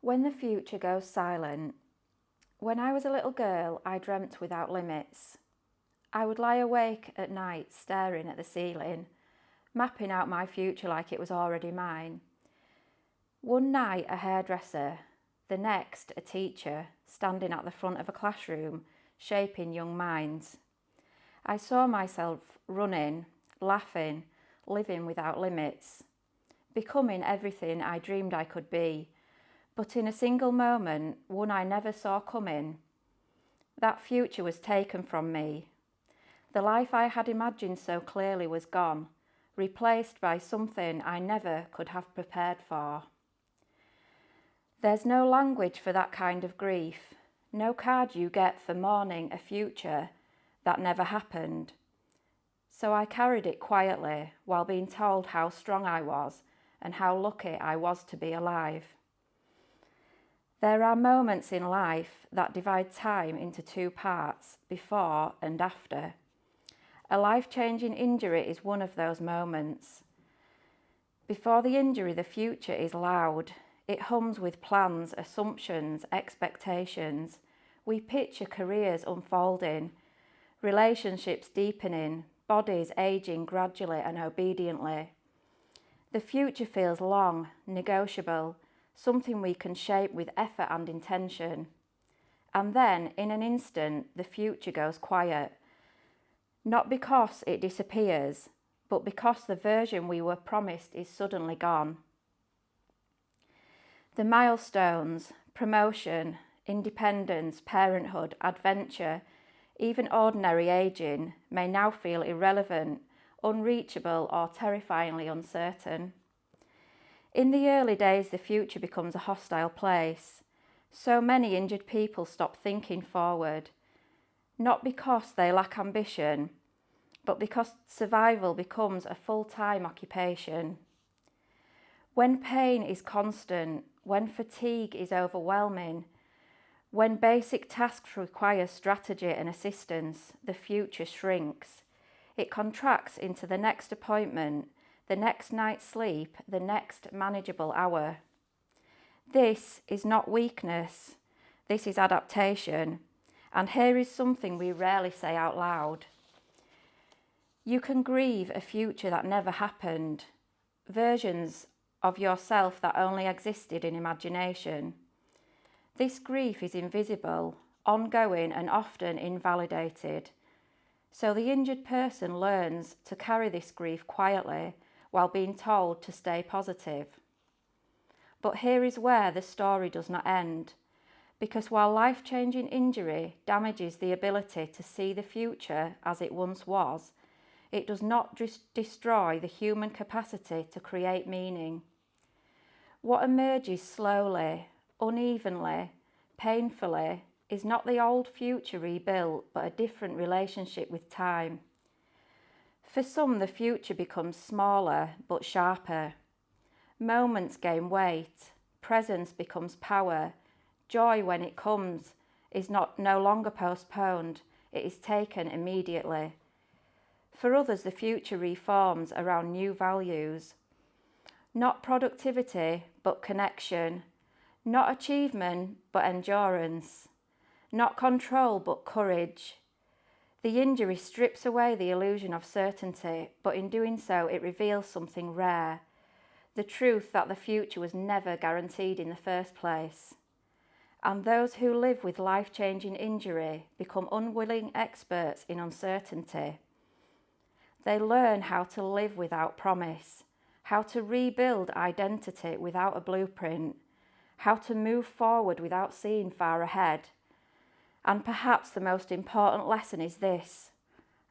When the future goes silent. When I was a little girl, I dreamt without limits. I would lie awake at night staring at the ceiling, mapping out my future like it was already mine. One night a hairdresser, the next a teacher, standing at the front of a classroom, shaping young minds. I saw myself running, laughing, living without limits, becoming everything I dreamed I could be. But in a single moment, one I never saw coming, that future was taken from me. The life I had imagined so clearly was gone, replaced by something I never could have prepared for. There's no language for that kind of grief, no card you get for mourning a future that never happened. So I carried it quietly while being told how strong I was and how lucky I was to be alive. There are moments in life that divide time into two parts, before and after. A life-changing injury is one of those moments. Before the injury, the future is loud. It hums with plans, assumptions, expectations. We picture careers unfolding, relationships deepening, bodies aging gradually and obediently. The future feels long, negotiable, something we can shape with effort and intention. And then, in an instant, the future goes quiet. Not because it disappears, but because the version we were promised is suddenly gone. The milestones, promotion, independence, parenthood, adventure, even ordinary aging may now feel irrelevant, unreachable, or terrifyingly uncertain. In the early days, the future becomes a hostile place. So many injured people stop thinking forward, not because they lack ambition, but because survival becomes a full-time occupation. When pain is constant, when fatigue is overwhelming, when basic tasks require strategy and assistance, the future shrinks. It contracts into the next appointment, the next night's sleep, the next manageable hour. This is not weakness, this is adaptation. And here is something we rarely say out loud. You can grieve a future that never happened, versions of yourself that only existed in imagination. This grief is invisible, ongoing, and often invalidated. So the injured person learns to carry this grief quietly while being told to stay positive. But here is where the story does not end, because while life-changing injury damages the ability to see the future as it once was, it does not destroy the human capacity to create meaning. What emerges slowly, unevenly, painfully, is not the old future rebuilt, but a different relationship with time. For some, the future becomes smaller but sharper. Moments gain weight, presence becomes power, joy when it comes is no longer postponed, it is taken immediately. For others, the future reforms around new values. Not productivity, but connection. Not achievement, but endurance. Not control, but courage. The injury strips away the illusion of certainty, but in doing so, it reveals something rare. The truth that the future was never guaranteed in the first place. And those who live with life-changing injury become unwilling experts in uncertainty. They learn how to live without promise, how to rebuild identity without a blueprint, how to move forward without seeing far ahead. And perhaps the most important lesson is this: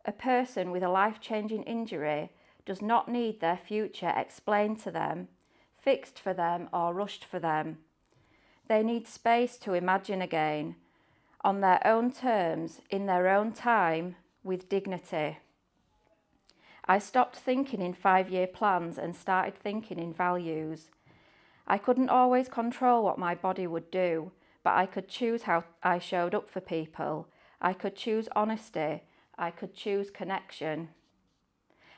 a person with a life-changing injury does not need their future explained to them, fixed for them, or rushed for them. They need space to imagine again, on their own terms, in their own time, with dignity. I stopped thinking in 5-year plans and started thinking in values. I couldn't always control what my body would do, but I could choose how I showed up for people. I could choose honesty. I could choose connection.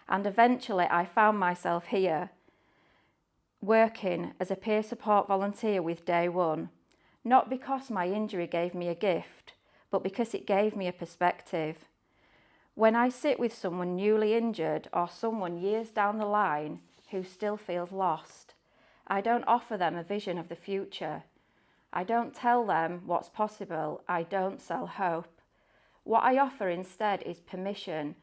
And eventually I found myself here, working as a peer support volunteer with Day One, not because my injury gave me a gift, but because it gave me a perspective. When I sit with someone newly injured or someone years down the line who still feels lost, I don't offer them a vision of the future. I don't tell them what's possible. I don't sell hope. What I offer instead is permission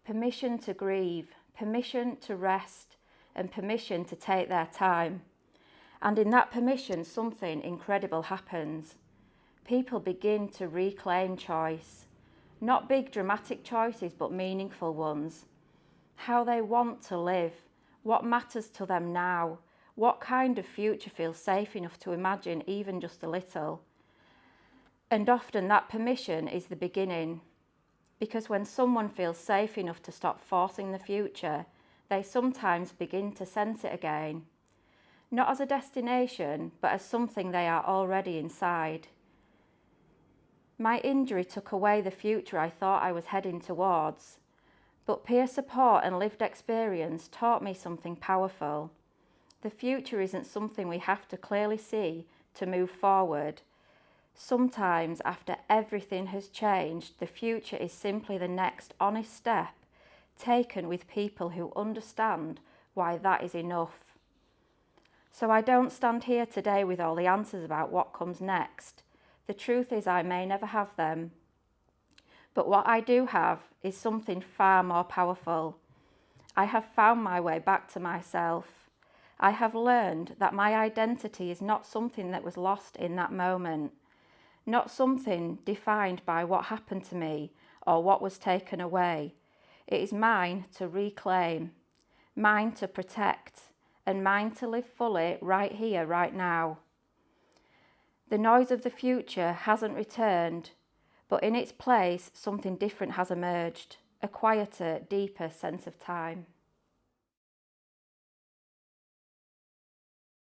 to grieve, permission to rest, and permission to take their time. And in that permission, something incredible happens. People begin to reclaim choice. Not big dramatic choices, but meaningful ones. How they want to live, what matters to them now, what kind of future feels safe enough to imagine even just a little. And often that permission is the beginning. Because when someone feels safe enough to stop forcing the future, they sometimes begin to sense it again. Not as a destination, but as something they are already inside. My injury took away the future I thought I was heading towards, but peer support and lived experience taught me something powerful. The future isn't something we have to clearly see to move forward. Sometimes, after everything has changed, the future is simply the next honest step taken with people who understand why that is enough. So I don't stand here today with all the answers about what comes next. The truth is I may never have them. But what I do have is something far more powerful. I have found my way back to myself. I have learned that my identity is not something that was lost in that moment, not something defined by what happened to me or what was taken away. It is mine to reclaim, mine to protect, and mine to live fully right here, right now. The noise of the future hasn't returned, but in its place, something different has emerged, a quieter, deeper sense of time.